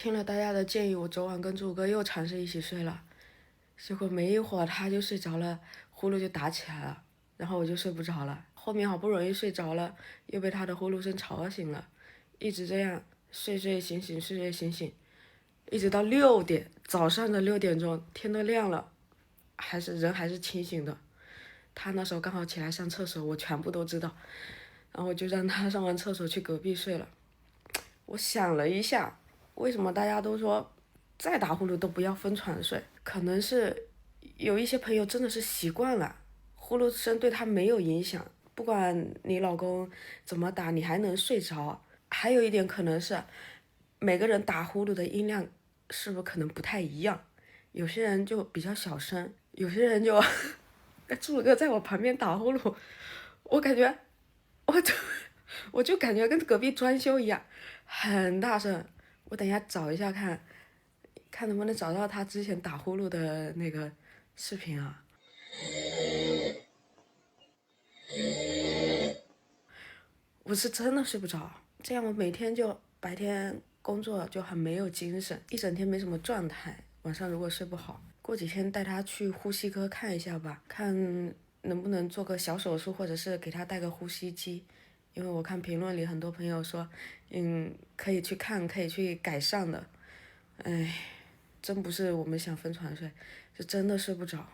听了大家的建议，我昨晚跟朱哥又尝试一起睡了，结果没一会儿他就睡着了，呼噜就打起来了，然后我就睡不着了。后面好不容易睡着了，又被他的呼噜声吵醒了，一直这样睡睡醒醒睡睡醒醒，一直到6点，早上的6点钟，天都亮了，人还是清醒的。他那时候刚好起来上厕所，我全部都知道，然后我就让他上完厕所去隔壁睡了。我想了一下，为什么大家都说再打呼噜都不要分床睡？可能是有一些朋友真的是习惯了，呼噜声对他没有影响，不管你老公怎么打，你还能睡着。还有一点可能是每个人打呼噜的音量是不是可能不太一样？有些人就比较小声，有些人就柱哥在我旁边打呼噜，我感觉我就我就感觉跟隔壁装修一样，很大声。我等一下找一下看能不能找到他之前打呼噜的那个视频啊。我是真的睡不着，这样我每天就白天工作就很没有精神，一整天没什么状态。晚上如果睡不好，过几天带他去呼吸科看一下吧，看能不能做个小手术，或者是给他带个呼吸机。因为我看评论里很多朋友说，可以去看，可以去改善的。哎，真不是我们想分床睡，是真的睡不着。